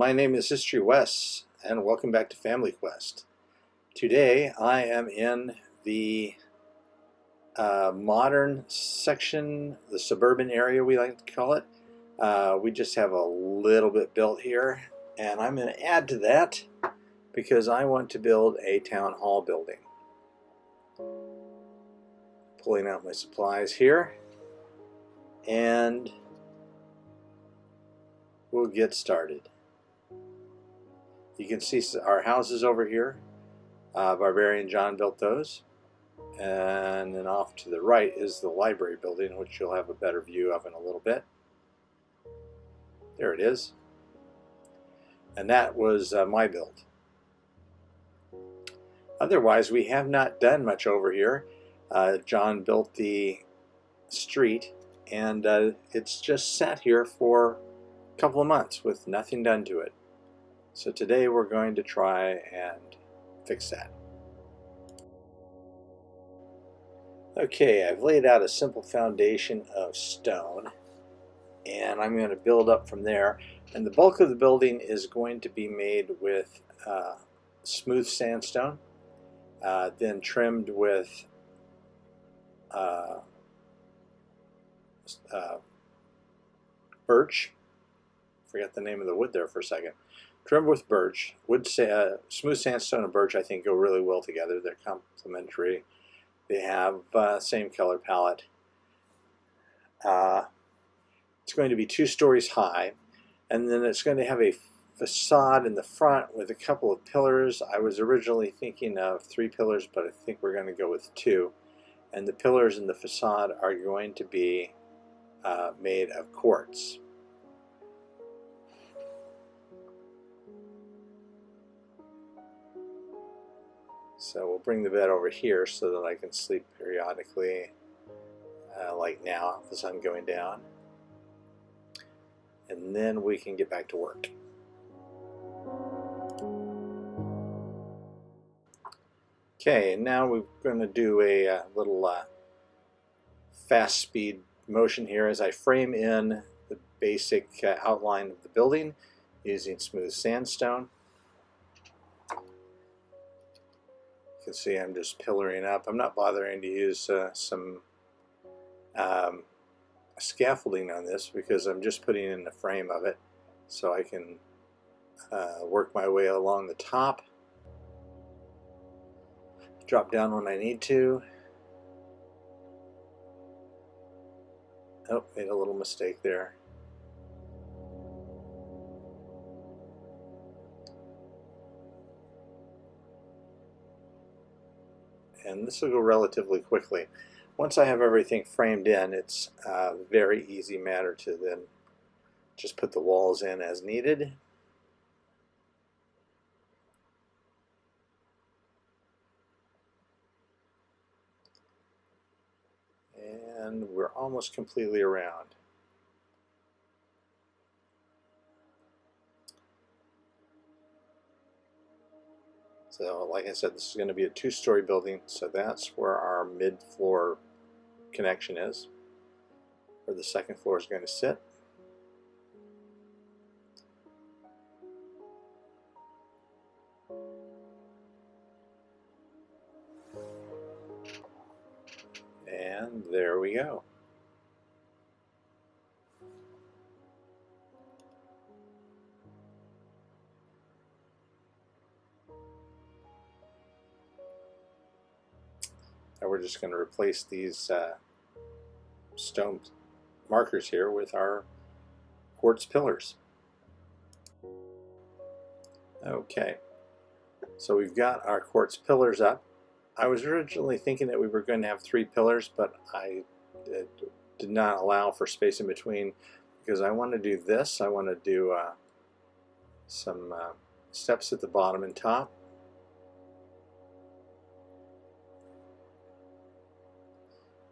my name is HistoryWes, and welcome back to Family Quest. Today I am in the modern section, the suburban area we like to call it. We just have a little bit built here, and I'm going to add to that because I want to build a town hall building. Pulling out my supplies here, and we'll get started. You can see our houses over here. Barbarian John built those. And then off to the right is the library building, which you'll have a better view of in a little bit. There it is. And that was my build. Otherwise, we have not done much over here. John built the street, and it's just sat here for a couple of months with nothing done to it. So today we're going to try and fix that. Okay, I've laid out a simple foundation of stone, and I'm going to build up from there. And the bulk of the building is going to be made with smooth sandstone, then trimmed with birch. Forgot the name of the wood there for a second. Trimmed with birch. Smooth sandstone and birch I think go really well together. They're complementary. They have same color palette. It's going to be 2 stories high, and then it's going to have a facade in the front with a couple of pillars. I was originally thinking of 3 pillars, but I think we're going to go with 2. And the pillars in the facade are going to be made of quartz. So we'll bring the bed over here so that I can sleep periodically, like now, the sun going down. And then we can get back to work. Okay, and now we're going to do a little fast speed motion here as I frame in the basic outline of the building using smooth sandstone. You can see I'm just pillaring up. I'm not bothering to use some scaffolding on this because I'm just putting in the frame of it so I can work my way along the top, drop down when I need to. Oh, made a little mistake there. And this will go relatively quickly. Once I have everything framed in, it's a very easy matter to then just put the walls in as needed. And we're almost completely around. So like I said, this is going to be a 2-story building, so that's where our mid-floor connection is, where the second floor is going to sit. And there we go. And we're just going to replace these stone markers here with our quartz pillars. Okay, so we've got our quartz pillars up. I was originally thinking that we were going to have 3 pillars, but I did not allow for space in between because I want to do this. I want to do some steps at the bottom and top.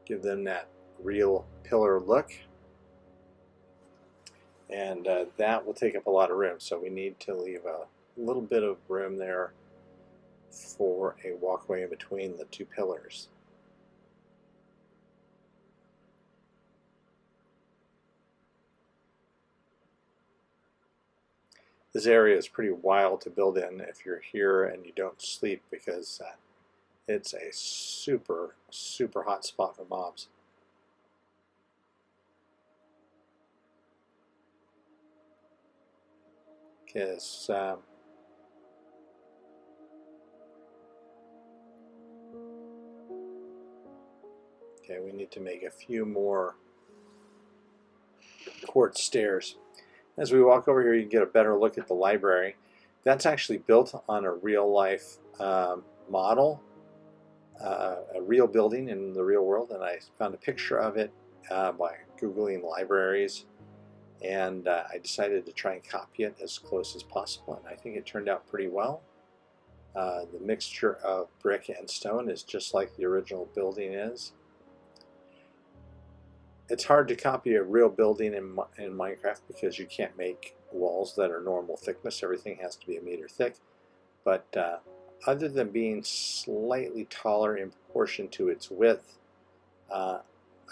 Give them that real pillar look, and that will take up a lot of room, so we need to leave a little bit of room there for a walkway in between the 2 pillars. This area is pretty wild to build in if you're here and you don't sleep, because it's a super hot spot for mobs. Because okay, we need to make a few more quartz stairs. As we walk over here, you can get a better look at the library. That's actually built on a real-life model, a real building in the real world, and I found a picture of it by Googling libraries, and I decided to try and copy it as close as possible, and I think it turned out pretty well. The mixture of brick and stone is just like the original building is. It's hard to copy a real building in Minecraft because you can't make walls that are normal thickness. Everything has to be 1 meter thick. But other than being slightly taller in proportion to its width, I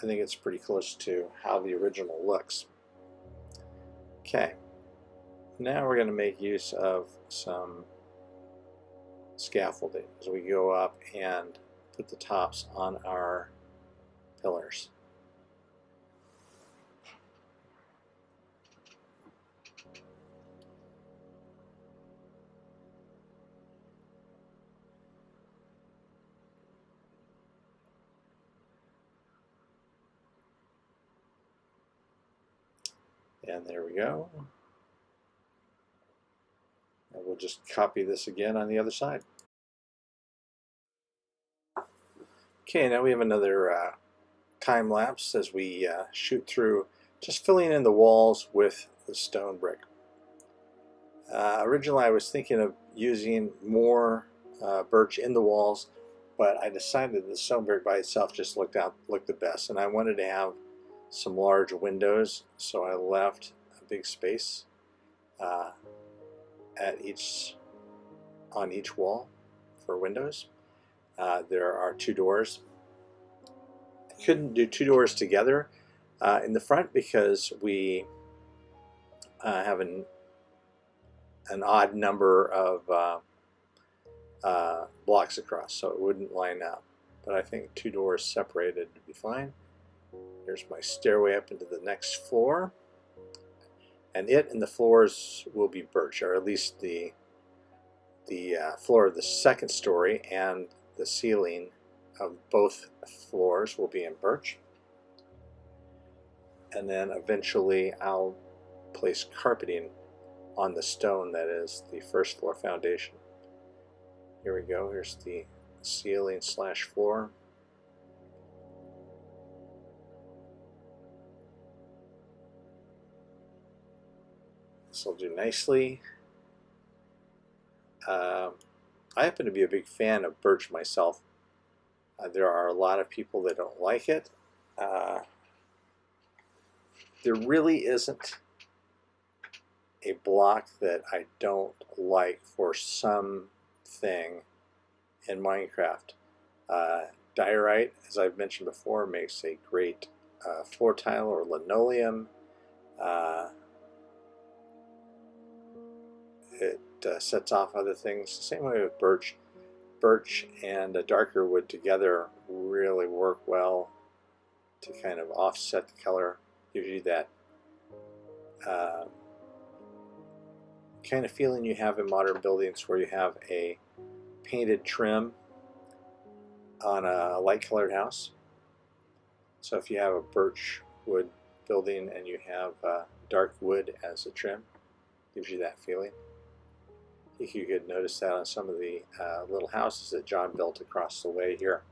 think it's pretty close to how the original looks. Okay, now we're going to make use of some scaffolding as we go up and put the tops on our pillars. And there we go. And we'll just copy this again on the other side. Okay, now we have another time lapse as we shoot through, just filling in the walls with the stone brick. Originally I was thinking of using more birch in the walls, but I decided the stone brick by itself just looked the best, and I wanted to have some large windows, so I left a big space on each wall for windows. There are 2 doors. I couldn't do 2 doors together in the front because we have an odd number of blocks across, so it wouldn't line up. But I think 2 doors separated would be fine. Here's my stairway up into the next floor, and the floors will be birch, or at least the floor of the second story and the ceiling of both floors will be in birch. And then eventually I'll place carpeting on the stone that is the first floor foundation. Here we go. Here's the ceiling / floor. This will do nicely. I happen to be a big fan of birch myself. There are a lot of people that don't like it. There really isn't a block that I don't like for something in Minecraft. Diorite, as I've mentioned before, makes a great floor tile or linoleum. It sets off other things. Same way with birch. Birch and a darker wood together really work well to kind of offset the color. Gives you that kind of feeling you have in modern buildings where you have a painted trim on a light colored house. So if you have a birch wood building and you have dark wood as a trim, gives you that feeling. I think you could notice that on some of the little houses that John built across the way here.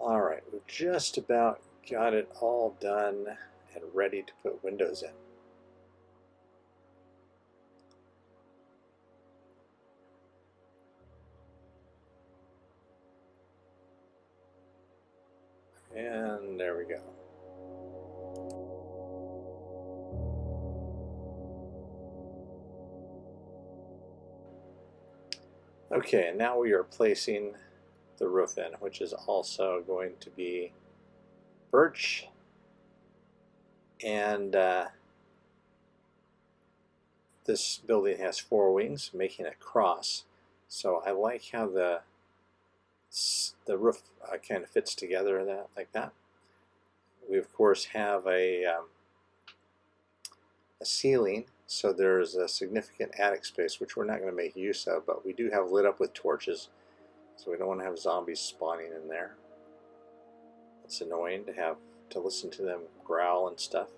Alright, we've just about got it all done and ready to put windows in. And there we go. Okay, and now we are placing the roof in, which is also going to be birch And this building has 4 wings, making a cross. So I like how the roof kind of fits together like that. We of course have a ceiling, so there's a significant attic space which we're not going to make use of, but we do have lit up with torches, so we don't want to have zombies spawning in there. It's annoying to have to listen to them growl and stuff.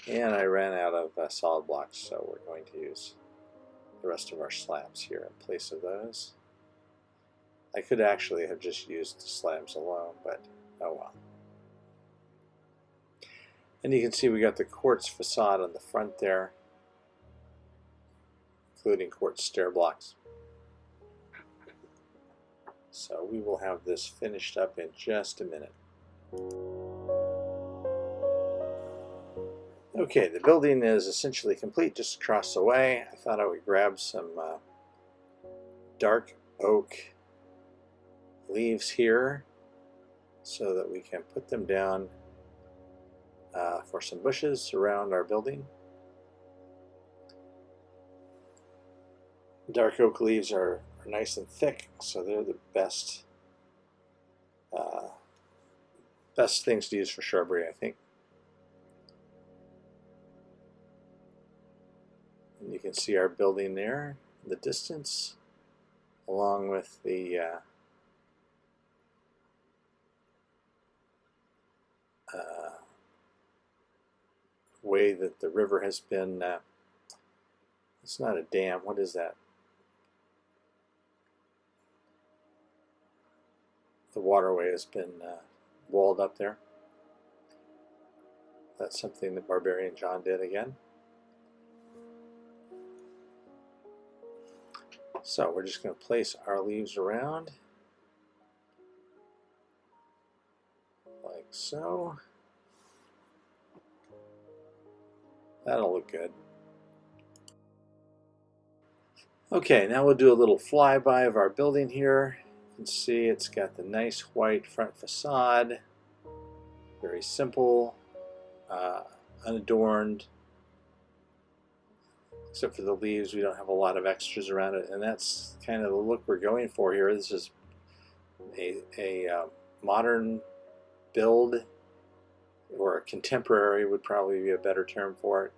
And I ran out of solid blocks, so we're going to use the rest of our slabs here in place of those. I could actually have just used the slabs alone, but oh well. And you can see we got the quartz facade on the front there, including quartz stair blocks. So we will have this finished up in just a minute. Okay, the building is essentially complete just across the way. I thought I would grab some dark oak leaves here so that we can put them down for some bushes around our building. Dark oak leaves are nice and thick, so they're the best things to use for shrubbery, I think. And you can see our building there in the distance, along with the way that the river has been, it's not a dam, what is that? The waterway has been walled up there. That's something that Barbarian John did again. So we're just going to place our leaves around like so. That'll look good. Okay, now we'll do a little flyby of our building here. You can see it's got the nice white front facade. Very simple, unadorned. Except for the leaves, we don't have a lot of extras around it, and that's kind of the look we're going for here. This is a modern build, or a contemporary would probably be a better term for it.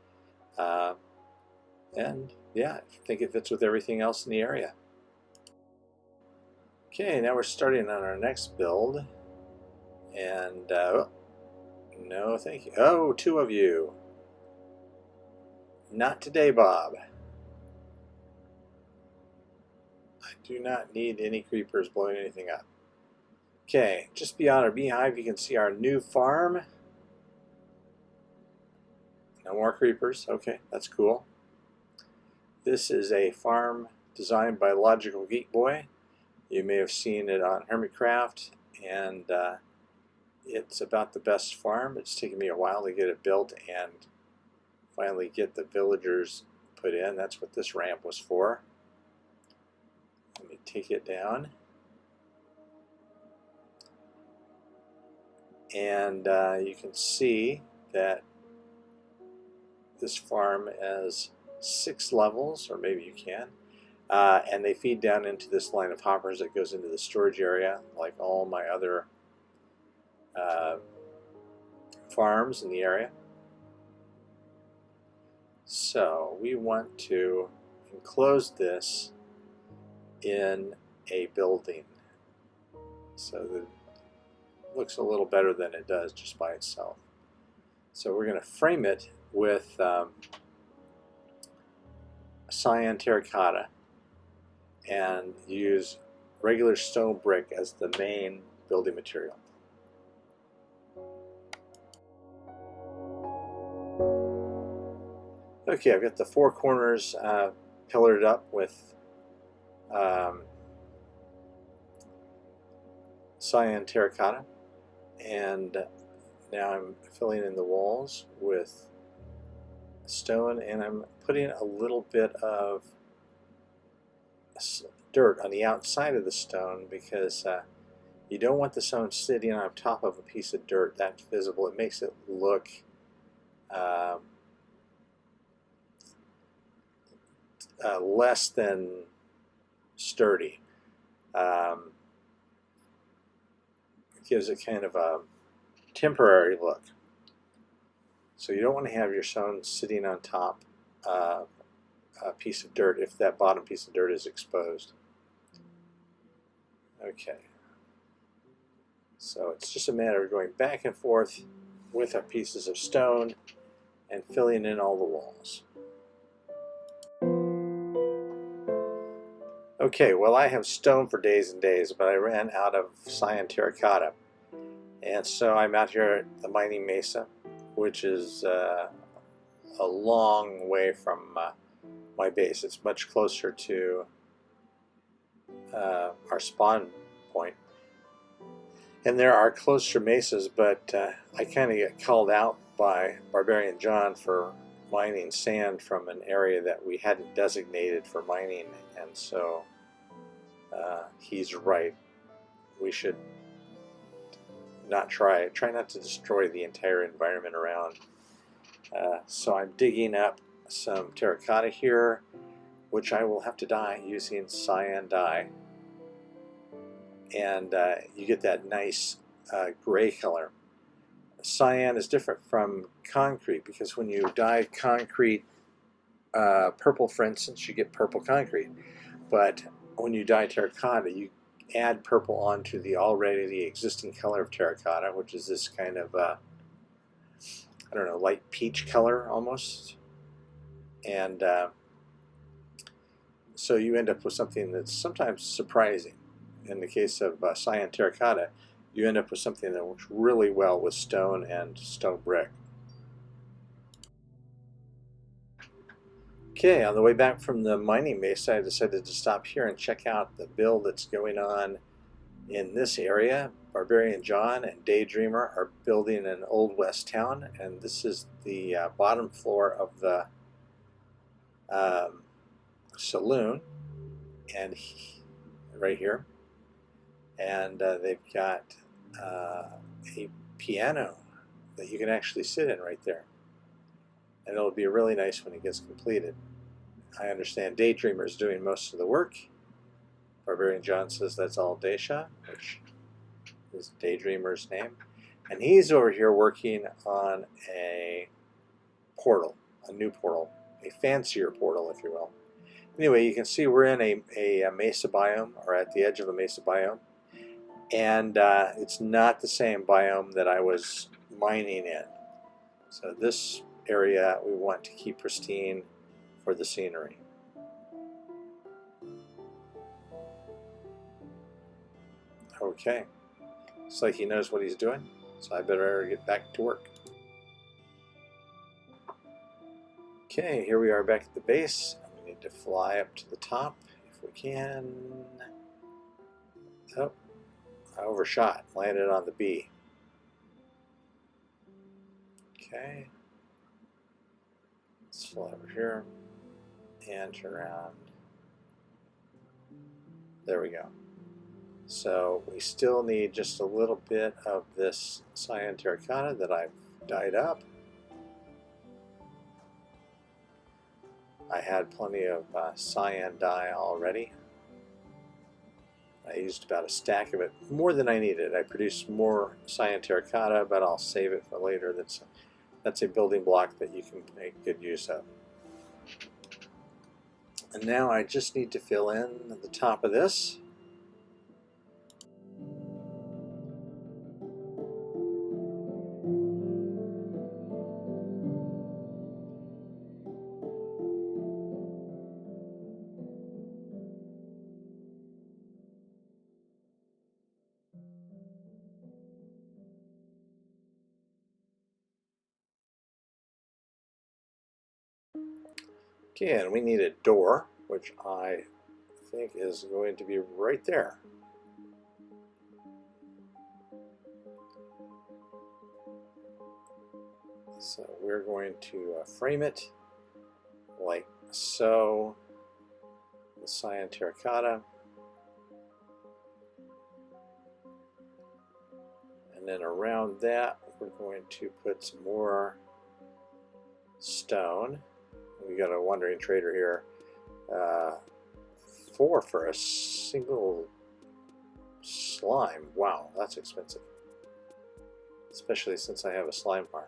And yeah, I think it fits with everything else in the area. Okay, now we're starting on our next build, and no thank you. Oh, 2 of you. Not today, Bob. I do not need any creepers blowing anything up. Okay, just beyond our beehive you can see our new farm. No more creepers. Okay, that's cool. This is a farm designed by Logical Geek Boy. You may have seen it on Hermitcraft, and it's about the best farm. It's taken me a while to get it built and finally get the villagers put in. That's what this ramp was for. Let me take it down. And you can see that this farm has 6 levels, or maybe you can. And they feed down into this line of hoppers that goes into the storage area, like all my other farms in the area. So we want to enclose this in a building so that it looks a little better than it does just by itself. So we're going to frame it with cyan terracotta and use regular stone brick as the main building material. Okay, I've got the 4 corners pillared up with cyan terracotta, and now I'm filling in the walls with stone, and I'm putting a little bit of dirt on the outside of the stone because you don't want the stone sitting on top of a piece of dirt that's visible. It makes it look less than sturdy. It gives it kind of a temporary look. So you don't want to have your stone sitting on top of a piece of dirt if that bottom piece of dirt is exposed. Okay. So it's just a matter of going back and forth with our pieces of stone and filling in all the walls. Okay, well, I have stone for days and days, but I ran out of cyan terracotta. And so I'm out here at the mining mesa, which is a long way from my base. It's much closer to our spawn point. And there are closer mesas, but I kind of get called out by Barbarian John for mining sand from an area that we hadn't designated for mining, and so he's right. We should not try not to destroy the entire environment around. So I'm digging up some terracotta here, which I will have to dye using cyan dye, and you get that nice gray color. Cyan is different from concrete because when you dye concrete purple, for instance, you get purple concrete. But when you dye terracotta, you add purple onto the already existing color of terracotta, which is this kind of, I don't know, light peach color almost. And so you end up with something that's sometimes surprising. In the case of cyan terracotta, you end up with something that works really well with stone and stone brick. Okay, on the way back from the mining mesa, I decided to stop here and check out the build that's going on in this area. Barbarian John and Daydreamer are building an Old West town, and this is the bottom floor of the saloon, and right here. And they've got a piano that you can actually sit in right there. And it'll be really nice when it gets completed. I understand Daydreamer is doing most of the work. Barbarian John says that's all Daysha, which is Daydreamer's name. And he's over here working on a portal, a new portal, a fancier portal, if you will. Anyway, you can see we're in a mesa biome, or at the edge of a mesa biome. And it's not the same biome that I was mining in. So this area we want to keep pristine for the scenery. Okay, looks like he knows what he's doing, so I better get back to work. Okay, here we are back at the base. We need to fly up to the top if we can. Oh, I overshot, landed on the B. Okay, let's fly over here and turn around. There we go. So we still need just a little bit of this cyan terracotta that I've dyed up. I had plenty of cyan dye already. I used about a stack of it, more than I needed. I produced more cyan terracotta, but I'll save it for later. That's a building block that you can make good use of. And now I just need to fill in the top of this. Okay, and we need a door, which I think is going to be right there. So we're going to frame it like so, the cyan terracotta. And then around that, we're going to put some more stone. We got a wandering trader here. 4 for a single slime. Wow, that's expensive. Especially since I have a slime farm.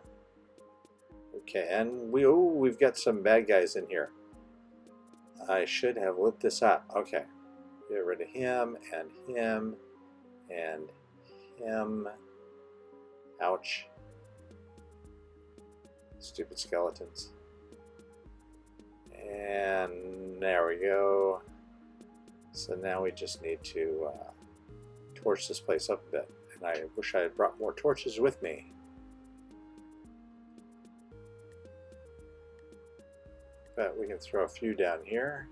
Okay, and we've got some bad guys in here. I should have lit this up. Okay. Get rid of him and him and him. Ouch. Stupid skeletons. And there we go. So now we just need to torch this place up a bit. And I wish I had brought more torches with me. But we can throw a few down here.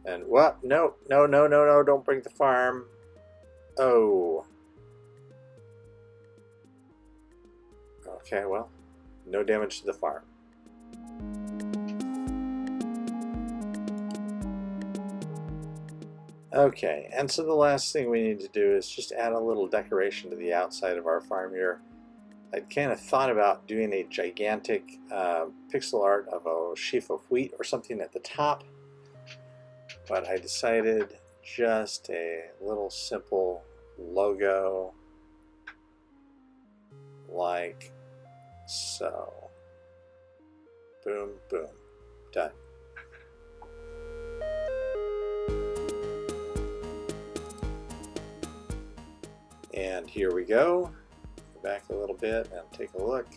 And what? No, no, no, no, no, don't bring the farm. Oh. Okay, well, no damage to the farm. Okay, and so the last thing we need to do is just add a little decoration to the outside of our farm here. I kind of thought about doing a gigantic pixel art of a sheaf of wheat or something at the top, but I decided just a little simple logo like so. Boom, boom, done. And here we go. Go back a little bit and take a look.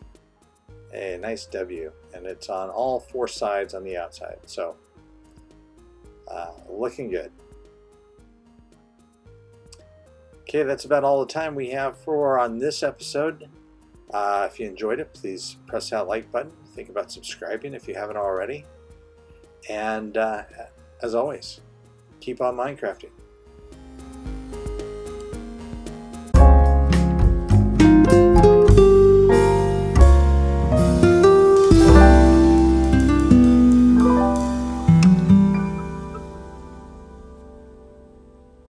A nice W, and it's on all 4 sides on the outside. So, looking good. Okay, that's about all the time we have for on this episode. If you enjoyed it, please press that like button. Think about subscribing if you haven't already. And as always, keep on Minecrafting.